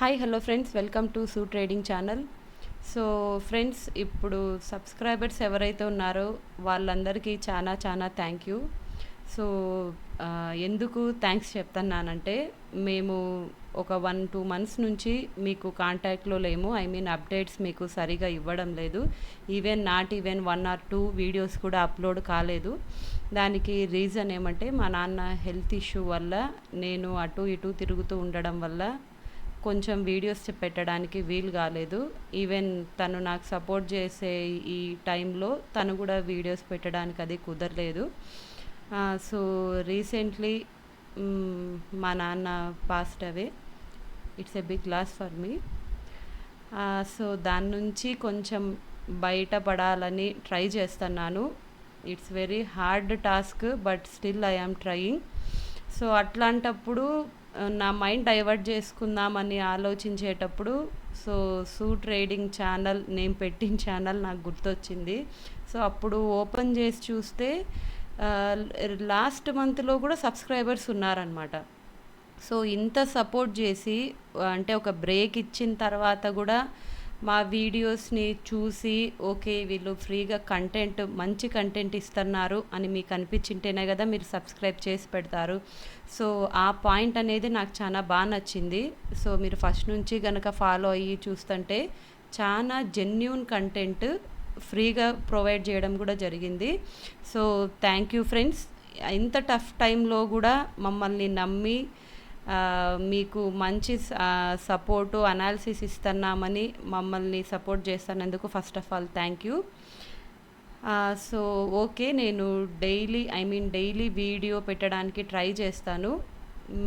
Hi hello friends, welcome to sue trading channel. So friends, ఇప్పుడు subscribers ఎవరైతే ఉన్నారో వాళ్ళందరికీ చాలా చాలా థ్యాంక్ యూ. సో ఎందుకు థ్యాంక్స్ చెప్తున్నానంటే, మేము ఒక 1-2 మంత్స్ నుంచి మీకు కాంటాక్ట్లో లేము. అప్డేట్స్ మీకు సరిగా ఇవ్వడం లేదు. నాట్ ఈవెన్ 1 or 2 వీడియోస్ కూడా అప్లోడ్ కాలేదు. దానికి రీజన్ ఏమంటే, మా నాన్న హెల్త్ ఇష్యూ వల్ల నేను అటు ఇటు తిరుగుతూ ఉండడం వల్ల కొంచెం వీడియోస్ పెట్టడానికి వీలు కాలేదు. తను నాకు సపోర్ట్ చేసే ఈ టైంలో తను కూడా వీడియోస్ పెట్టడానికి అది కుదరలేదు. సో రీసెంట్లీ మా నాన్న passed away. It's a big loss for me. So దాని నుంచి కొంచెం బయటపడాలని ట్రై చేస్తున్నాను. It's very hard task, but still I am trying. So అట్లాంటప్పుడు నా మైండ్ డైవర్ట్ చేసుకుందామని ఆలోచించేటప్పుడు సూ ట్రేడింగ్ ఛానల్, నేను పెట్టిన ఛానల్ నాకు గుర్తొచ్చింది. సో అప్పుడు ఓపెన్ చేసి చూస్తే లాస్ట్ మంత్లో కూడా సబ్స్క్రైబర్స్ ఉన్నారనమాట. సో ఇంత సపోర్ట్ చేసి, అంటే ఒక బ్రేక్ ఇచ్చిన తర్వాత కూడా మా వీడియోస్ని చూసి, ఓకే వీళ్ళు ఫ్రీగా మంచి కంటెంట్ ఇస్తున్నారు అని మీకు అనిపించింటేనే కదా మీరు సబ్స్క్రైబ్ చేసి పెడతారు. సో ఆ పాయింట్ అనేది నాకు చాలా బాగా నచ్చింది. సో మీరు ఫస్ట్ నుంచి కనుక ఫాలో అయ్యి చూస్తుంటే చాలా జెన్యూన్ కంటెంట్ ఫ్రీగా ప్రొవైడ్ చేయడం కూడా జరిగింది. So thank you friends. ఇంత టఫ్ టైంలో కూడా మమ్మల్ని నమ్మి మీకు మంచి సపోర్టు, అనాలిసిస్ ఇస్తున్నామని మమ్మల్ని సపోర్ట్ చేస్తున్నందుకు first of all thank you. So okay, నేను డైలీ వీడియో పెట్టడానికి ట్రై చేస్తాను.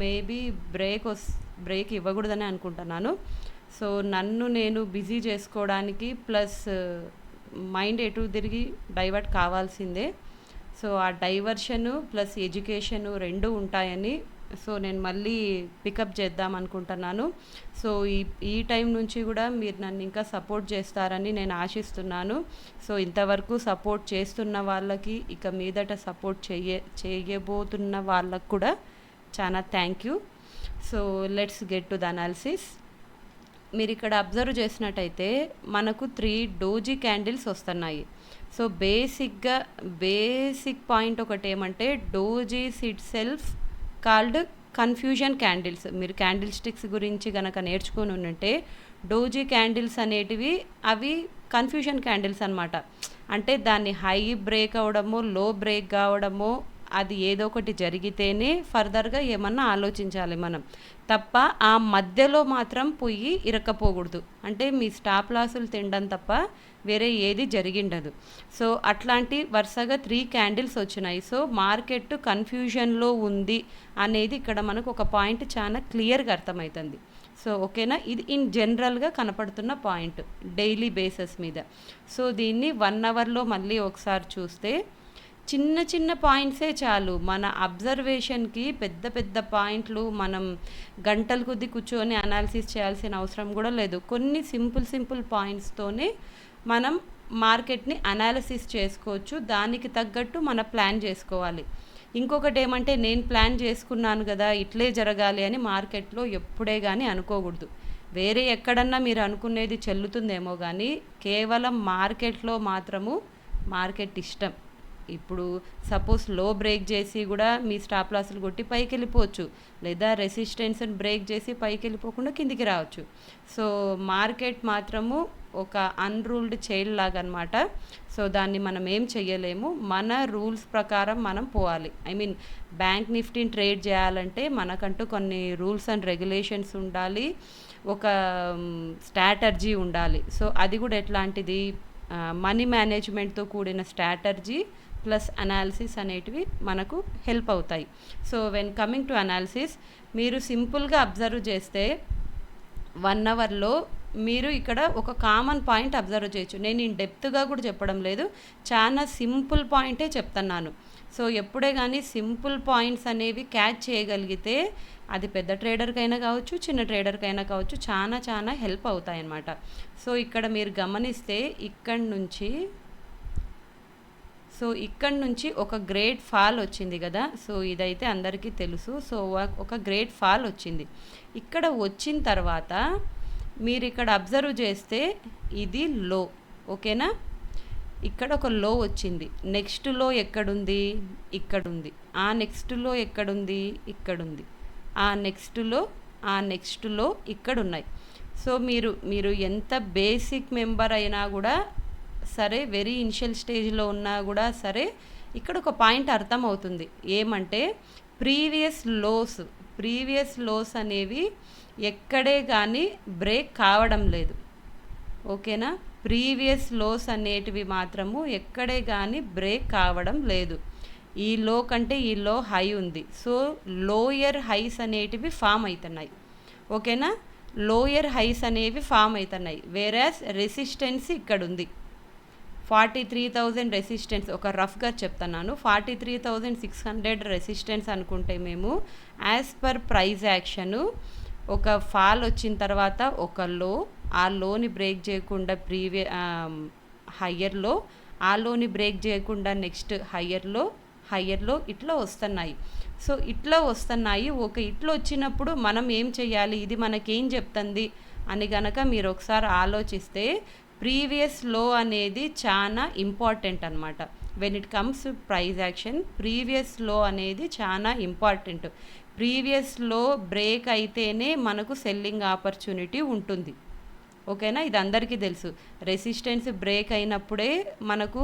మేబీ బ్రేక్ ఇవ్వకూడదని అనుకుంటున్నాను. సో నన్ను నేను బిజీ చేసుకోవడానికి, ప్లస్ మైండ్ ఎటు తిరిగి డైవర్ట్ కావాల్సిందే. సో ఆ డైవర్షను ప్లస్ ఎడ్యుకేషను రెండు ఉంటాయని నేను మళ్ళీ పికప్ చేద్దాం అనుకుంటున్నాను. సో ఈ టైం నుంచి కూడా మీరు నన్ను ఇంకా సపోర్ట్ చేస్తారని నేను ఆశిస్తున్నాను. సో ఇంతవరకు సపోర్ట్ చేస్తున్న వాళ్ళకి, ఇక మీదట సపోర్ట్ చేయబోతున్న వాళ్ళకు కూడా చాలా thank you. So let's get to the analysis. మీరు ఇక్కడ అబ్జర్వ్ చేసినట్టయితే మనకు 3 డోజీ క్యాండిల్స్ వస్తున్నాయి. సో బేసిక్ పాయింట్ ఒకటి ఏమంటే, dojis it self called confusion candles. మీరు క్యాండిల్ స్టిక్స్ గురించి కనుక నేర్చుకొని ఉంటే, డోజీ క్యాండిల్స్ అనేటివి అవి కన్ఫ్యూజన్ క్యాండిల్స్ అనమాట. అంటే దాన్ని హై బ్రేక్ అవ్వడమో, లో బ్రేక్ కావడమో, అది ఏదో ఒకటి జరిగితేనే ఫర్దర్గా ఏమన్నా ఆలోచించాలి మనం, తప్ప ఆ మధ్యలో మాత్రం పోయి ఇరక్కపోకూడదు. అంటే మీ స్టాప్ లాసులు తినడం తప్ప వేరే ఏది జరిగిండదు. సో అట్లాంటి వరుసగా 3 క్యాండిల్స్ వచ్చినాయి. సో మార్కెట్ కన్ఫ్యూజన్లో ఉంది అనేది ఇక్కడ మనకు ఒక పాయింట్ చాలా క్లియర్గా అర్థమవుతుంది. సో ఓకేనా, ఇది ఇన్ జనరల్గా కనపడుతున్న పాయింట్ డైలీ బేసిస్ మీద. సో దీన్ని 1 అవర్లో మళ్ళీ ఒకసారి చూస్తే చిన్న పాయింట్సే చాలు మన అబ్జర్వేషన్కి. పెద్ద పాయింట్లు మనం గంటల కొద్దీ కూర్చొని అనాలిసిస్ చేయాల్సిన అవసరం కూడా లేదు. కొన్ని సింపుల్ పాయింట్స్తోనే మనం మార్కెట్ని అనాలిసిస్ చేసుకోవచ్చు. దానికి తగ్గట్టు మన ప్లాన్ చేసుకోవాలి. ఇంకొకటి ఏమంటే, నేను ప్లాన్ చేసుకున్నాను కదా ఇట్లే జరగాలి అని మార్కెట్లో ఎప్పుడే కానీ అనుకోకూడదు. వేరే ఎక్కడన్నా మీరు అనుకునేది చెల్లుతుందేమో కానీ, కేవలం మార్కెట్లో మాత్రము మార్కెట్ ఇష్టం. ఇప్పుడు సపోజ్ లో బ్రేక్ చేసి కూడా మీ స్టాప్ లాసులు కొట్టి పైకి వెళ్ళిపోవచ్చు, లేదా రెసిస్టెన్స్ని బ్రేక్ చేసి పైకి వెళ్ళిపోకుండా కిందికి రావచ్చు. సో మార్కెట్ మాత్రము ఒక అన్రూల్డ్ చైల్డ్ లాగా అనమాట. సో దాన్ని మనం ఏం చెయ్యలేము. మన రూల్స్ ప్రకారం మనం పోవాలి. బ్యాంక్ నిఫ్టీని ట్రేడ్ చేయాలంటే మనకంటూ కొన్ని రూల్స్ అండ్ రెగ్యులేషన్స్ ఉండాలి, ఒక స్ట్రాటజీ ఉండాలి. సో అది కూడా ఎట్లాంటిది, మనీ మేనేజ్మెంట్తో కూడిన స్ట్రాటజీ ప్లస్ అనాలిసిస్ అనేటివి మనకు హెల్ప్ అవుతాయి. So when coming to analysis, మీరు సింపుల్గా అబ్జర్వ్ చేస్తే 1 అవర్లో మీరు ఇక్కడ ఒక కామన్ పాయింట్ అబ్జర్వ్ చేయొచ్చు. నేను ఇన్ డెప్త్గా కూడా చెప్పడం లేదు, చాలా సింపుల్ పాయింటే చెప్తున్నాను. సో ఎప్పుడే కానీ సింపుల్ పాయింట్స్ అనేవి క్యాచ్ చేయగలిగితే అది పెద్ద ట్రేడర్కైనా కావచ్చు, చిన్న ట్రేడర్కైనా కావచ్చు, చాలా హెల్ప్ అవుతాయి అన్నమాట. సో ఇక్కడ మీరు గమనిస్తే ఇక్కడి నుంచి సో ఇక్కడ నుంచి ఒక గ్రేట్ ఫాల్ వచ్చింది కదా, సో ఇదైతే అందరికీ తెలుసు. సో ఒక గ్రేట్ ఫాల్ వచ్చింది. ఇక్కడ వచ్చిన తర్వాత మీరు ఇక్కడ అబ్జర్వ్ చేస్తే ఇది లో, ఓకేనా. ఇక్కడ ఒక లో వచ్చింది. నెక్స్ట్ లో ఎక్కడుంది? ఇక్కడుంది. ఆ నెక్స్ట్ లో ఎక్కడుంది? ఇక్కడుంది. ఆ నెక్స్ట్ లో ఇక్కడున్నాయి. సో మీరు ఎంత బేసిక్ మెంబర్ అయినా కూడా సరే, వెరీ ఇనిషియల్ స్టేజ్లో ఉన్నా కూడా సరే, ఇక్కడ ఒక పాయింట్ అర్థమవుతుంది. ఏమంటే ప్రీవియస్ లోస్ అనేవి ఎక్కడే కానీ బ్రేక్ కావడం లేదు, ఓకేనా. ప్రీవియస్ లోస్ అనేటివి మాత్రము ఎక్కడే కానీ బ్రేక్ కావడం లేదు. ఈ లో కంటే ఈ లో హై ఉంది. సో లోయర్ హైస్ అనేటివి ఫామ్ అవుతున్నాయి, ఓకేనా. లోయర్ హైస్ అనేవి ఫామ్ అవుతున్నాయి. వేరాస్ రెసిస్టెన్స్ ఇక్కడ ఉంది. 43,000 రెసిస్టెన్స్, ఒక రఫ్గా చెప్తున్నాను. 43,600 రెసిస్టెన్స్ అనుకుంటే మేము యాజ్ పర్ ప్రైజ్ యాక్షను ఒక ఫాల్ వచ్చిన తర్వాత ఒక లో, ఆ లోని బ్రేక్ చేయకుండా హయ్యర్లో, ఆ లోని బ్రేక్ చేయకుండా నెక్స్ట్ హయ్యర్లో ఇట్లా వస్తున్నాయి. సో ఇట్లా వస్తున్నాయి. ఇట్లా వచ్చినప్పుడు మనం ఏం చేయాలి, ఇది మనకేం చెప్తుంది అని గనక మీరు ఒకసారి ఆలోచిస్తే, ప్రీవియస్ లో అనేది చాలా ఇంపార్టెంట్ అనమాట. When it comes price action, previous లో అనేది చాలా ఇంపార్టెంట్. ప్రీవియస్ లో బ్రేక్ అయితేనే మనకు సెల్లింగ్ ఆపర్చునిటీ ఉంటుంది, ఓకేనా. ఇది అందరికీ తెలుసు. రెసిస్టెన్స్ బ్రేక్ అయినప్పుడే మనకు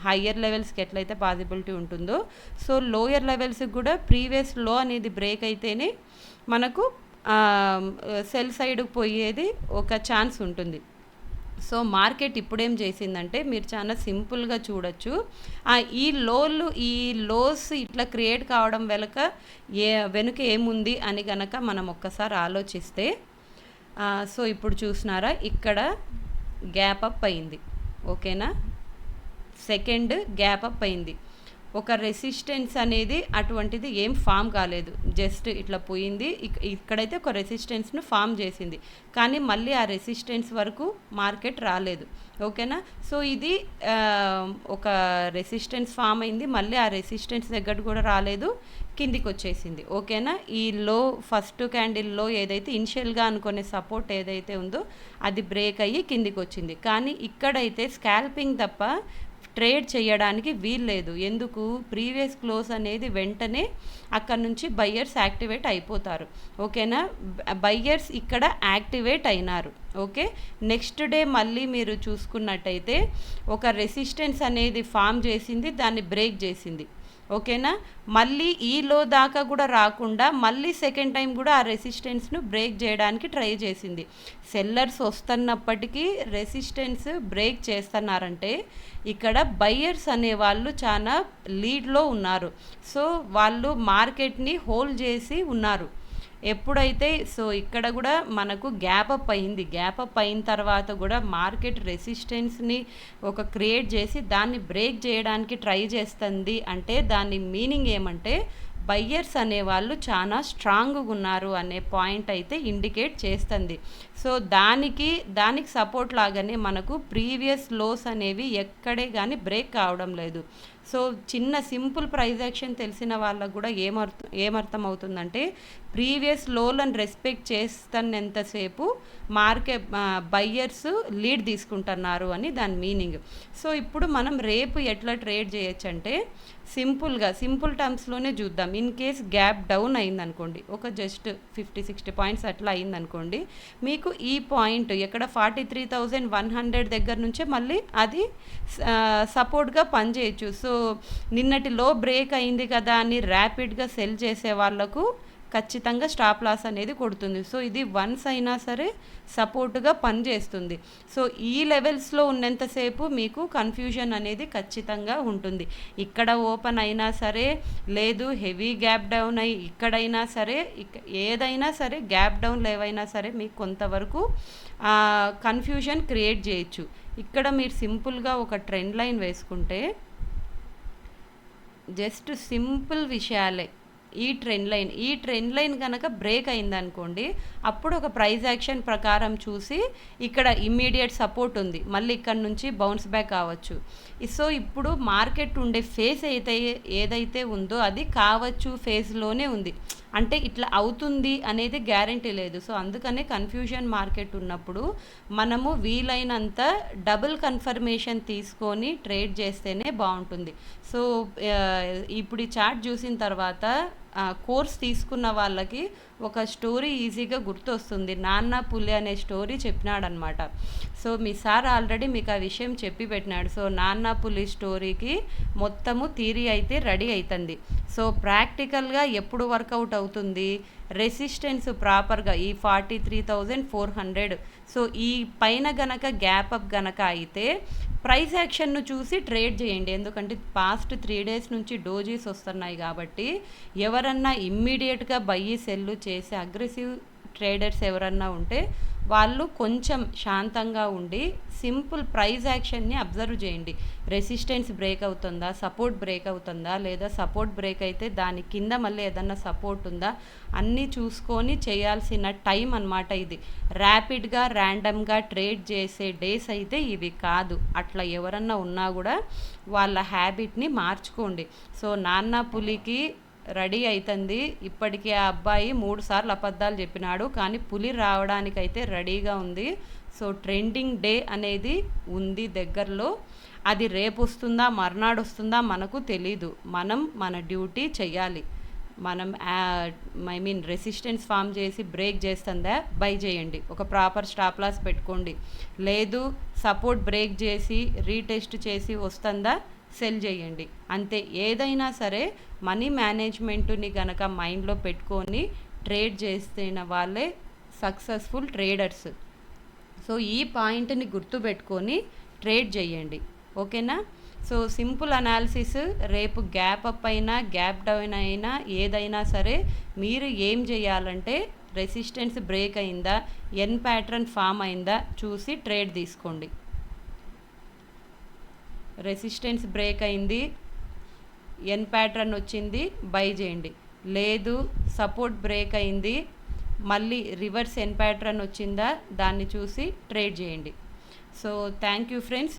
హయ్యర్ లెవెల్స్కి ఎట్లయితే పాసిబిలిటీ ఉంటుందో, సో లోయర్ లెవెల్స్కి కూడా ప్రీవియస్ లో అనేది బ్రేక్ అయితేనే మనకు సెల్ సైడ్కి పోయేది ఒక ఛాన్స్ ఉంటుంది. సో మార్కెట్ ఇప్పుడేం చేసిందంటే, మీరు చాలా సింపుల్గా చూడొచ్చు. ఈ లోస్ ఇట్లా క్రియేట్ కావడం వెనుక ఏముంది అని గనక మనం ఒక్కసారి ఆలోచిస్తే, సో ఇప్పుడు చూసినారా, ఇక్కడ గ్యాప్ అప్ అయింది, ఓకేనా. సెకండ్ గ్యాప్ అప్ అయింది. ఒక రెసిస్టెన్స్ అనేది అటువంటిది ఏం ఫామ్ కాలేదు, జస్ట్ ఇట్లా పోయింది. ఇక్కడైతే ఒక రెసిస్టెన్స్ను ఫామ్ చేసింది, కానీ మళ్ళీ ఆ రెసిస్టెన్స్ వరకు మార్కెట్ రాలేదు, ఓకేనా. సో ఇది ఒక రెసిస్టెన్స్ ఫామ్ అయింది, మళ్ళీ ఆ రెసిస్టెన్స్ దగ్గర కూడా రాలేదు, కిందికి వచ్చేసింది, ఓకేనా. ఈ లో ఫస్ట్ క్యాండిల్లో ఏదైతే ఇనిషియల్గా అనుకునే సపోర్ట్ ఏదైతే ఉందో అది బ్రేక్ అయ్యి కిందికి వచ్చింది. కానీ ఇక్కడైతే స్కాల్పింగ్ తప్ప ట్రేడ్ చేయడానికి వీల్లేదు. ఎందుకు? ప్రీవియస్ క్లోజ్ అనేది వెంటనే అక్కడ నుంచి బయ్యర్స్ యాక్టివేట్ అయిపోతారు, ఓకేనా. బయ్యర్స్ ఇక్కడ యాక్టివేట్ అయినారు, ఓకే. నెక్స్ట్ డే మళ్ళీ మీరు చూసుకున్నట్టయితే ఒక రెసిస్టెన్స్ అనేది ఫామ్ చేసింది, దాన్ని బ్రేక్ చేసింది, ఓకేనా. మళ్ళీ ఈ లో దాకా కూడా రాకుండా మళ్ళీ సెకండ్ టైం కూడా ఆ రెసిస్టెన్స్ను బ్రేక్ చేయడానికి ట్రై చేసింది. సెల్లర్స్ వస్తున్నప్పటికీ రెసిస్టెన్స్ బ్రేక్ చేస్తున్నారంటే ఇక్కడ బయ్యర్స్ అనేవాళ్ళు చాలా లీడ్లో ఉన్నారు. సో వాళ్ళు మార్కెట్ని హోల్డ్ చేసి ఉన్నారు. ఎప్పుడైతే సో ఇక్కడ కూడా మనకు గ్యాప్ అప్ అయిన తర్వాత కూడా మార్కెట్ రెసిస్టెన్స్ని ఒక క్రియేట్ చేసి దాన్ని బ్రేక్ చేయడానికి ట్రై చేస్తుంది. అంటే దాని మీనింగ్ ఏమంటే బయ్యర్స్ అనేవాళ్ళు చాలా స్ట్రాంగ్గా ఉన్నారు అనే పాయింట్ అయితే ఇండికేట్ చేస్తుంది. సో దానికి సపోర్ట్ లాగానే మనకు ప్రీవియస్ లోస్ అనేవి ఎక్కడే కానీ బ్రేక్ కావడం లేదు. సో చిన్న సింపుల్ ప్రైజ్ యాక్షన్ తెలిసిన వాళ్ళకు కూడా ఏమర్థం అవుతుందంటే, ప్రీవియస్ లోలను రెస్పెక్ట్ చేస్తున్నంతసేపు బయ్యర్స్ లీడ్ తీసుకుంటున్నారు అని దాని మీనింగ్. సో ఇప్పుడు మనం రేపు ఎట్లా ట్రేడ్ చేయొచ్చు అంటే, సింపుల్ టర్మ్స్లోనే చూద్దాం. ఇన్ కేస్ గ్యాప్ డౌన్ అయిందనుకోండి, ఒక జస్ట్ 50-60 పాయింట్స్ అట్లా అయిందనుకోండి, మీకు ఈ పాయింట్ ఎక్కడ 43,100 దగ్గర నుంచే మళ్ళీ అది సపోర్ట్గా పనిచేయచ్చు. సో నిన్నటి లో బ్రేక్ అయింది కదా అని ర్యాపిడ్గా సెల్ చేసే వాళ్ళకు ఖచ్చితంగా స్టాప్ లాస్ అనేది కొడుతుంది. సో ఇది వన్స్ అయినా సరే సపోర్ట్గా పనిచేస్తుంది. సో ఈ లెవెల్స్లో ఉన్నంతసేపు మీకు కన్ఫ్యూజన్ అనేది ఖచ్చితంగా ఉంటుంది. ఇక్కడ ఓపెన్ అయినా సరే, లేదు హెవీ గ్యాప్ డౌన్ అయ్యి ఇక్కడైనా సరే, ఏదైనా సరే గ్యాప్ డౌన్ లేవైనా సరే మీకు కొంతవరకు కన్ఫ్యూజన్ క్రియేట్ చేయొచ్చు. ఇక్కడ మీరు సింపుల్గా ఒక ట్రెండ్ లైన్ వేసుకుంటే, జస్ట్ సింపుల్ విషయాలే, ఈ ట్రెండ్ లైన్ కనుక బ్రేక్ అయిందనుకోండి, అప్పుడు ఒక ప్రైస్ యాక్షన్ ప్రకారం చూసి ఇక్కడ ఇమ్మీడియట్ సపోర్ట్ ఉంది, మళ్ళీ ఇక్కడ నుంచి బౌన్స్ బ్యాక్ కావచ్చు. సో ఇప్పుడు మార్కెట్ ఉండే ఫేస్ ఏదైతే ఉందో అది కావచ్చు ఫేజ్లోనే ఉంది, అంటే ఇట్లా అవుతుంది అనేది గ్యారంటీ లేదు. సో అందుకనే కన్ఫ్యూజన్ మార్కెట్ ఉన్నప్పుడు మనము వీలైనంత డబుల్ కన్ఫర్మేషన్ తీసుకొని ట్రేడ్ చేస్తేనే బాగుంటుంది. సో ఇప్పుడు ఈ చార్ట్ చూసిన తర్వాత కోర్స్ తీసుకున్న వాళ్ళకి ఒక స్టోరీ ఈజీగా గుర్తొస్తుంది. నాన్న పులి అనే స్టోరీ చెప్పినాడనమాట. సో మీ సార్ ఆల్రెడీ మీకు ఆ విషయం చెప్పి పెట్టినాడు. సో నాన్న పులి స్టోరీకి మొత్తము థియరీ అయితే రెడీ అవుతుంది. సో ప్రాక్టికల్గా ఎప్పుడు వర్కౌట్ అవుతుంది, రెసిస్టెన్స్ ప్రాపర్గా ఈ 43,400, సో ఈ పైన గనక గ్యాప్ అప్ గనక అయితే ప్రైస్ యాక్షన్ను చూసి ట్రేడ్ చేయండి. ఎందుకంటే పాస్ట్ 3 days నుంచి డోజీస్ వస్తున్నాయి కాబట్టి ఎవరన్నా ఇమ్మీడియట్గా బయ్యి సెల్లు చేసే అగ్రెసివ్ ట్రేడర్స్ ఎవరన్నా ఉంటే వాళ్ళు కొంచెం శాంతంగా ఉండి సింపుల్ ప్రైస్ యాక్షన్ని అబ్జర్వ్ చేయండి. రెసిస్టెన్స్ బ్రేక్ అవుతుందా, సపోర్ట్ బ్రేక్ అవుతుందా, లేదా సపోర్ట్ బ్రేక్ అయితే దాని కింద మళ్ళీ ఏదన్నా సపోర్ట్ ఉందా, అన్నీ చూసుకొని చేయాల్సిన టైం అన్నమాట ఇది. ర్యాపిడ్గా ర్యాండమ్గా ట్రేడ్ చేసే డేస్ అయితే ఇవి కాదు. అట్లా ఎవరన్నా ఉన్నా కూడా వాళ్ళ హ్యాబిట్ని మార్చుకోండి. సో నాన్న పులికి రెడీ అవుతుంది. ఇప్పటికీ ఆ అబ్బాయి 3 సార్లు అబద్ధాలు చెప్పినాడు, కానీ పులి రావడానికైతే రెడీగా ఉంది. సో ట్రెండింగ్ డే అనేది ఉంది దగ్గరలో. అది రేపు వస్తుందా మర్నాడు వస్తుందా మనకు తెలీదు. మనం మన డ్యూటీ చెయ్యాలి. మనం రెసిస్టెన్స్ ఫామ్ చేసి బ్రేక్ చేస్తుందా బై చేయండి, ఒక ప్రాపర్ స్టాప్ లాస్ పెట్టుకోండి. లేదు సపోర్ట్ బ్రేక్ చేసి రీటెస్ట్ చేసి వస్తుందా సెల్ చేయండి. అంతే. ఏదైనా సరే మనీ మేనేజ్మెంట్ని కనుక మైండ్లో పెట్టుకొని ట్రేడ్ చేస్తున్న వాళ్ళే సక్సెస్ఫుల్ ట్రేడర్స్. సో ఈ పాయింట్ని గుర్తుపెట్టుకొని ట్రేడ్ చేయండి. ఓకేనా? So simple analysis. రేపు గ్యాప్ అప్ అయినా గ్యాప్ డౌన్ అయినా ఏదైనా సరే మీరు ఏం చేయాలంటే రెసిస్టెన్స్ బ్రేక్ అయిందా, ఎన్ ప్యాటర్న్ ఫామ్ అయిందా చూసి ట్రేడ్ తీసుకోండి. రెసిస్టెన్స్ బ్రేక్ అయింది, ఎన్ ప్యాటర్న్ వచ్చింది, బై చేయండి. లేదు సపోర్ట్ బ్రేక్ అయింది, మళ్ళీ రివర్స్ ఎన్ ప్యాటర్న్ వచ్చిందా దాన్ని చూసి ట్రేడ్ చేయండి. So thank you friends.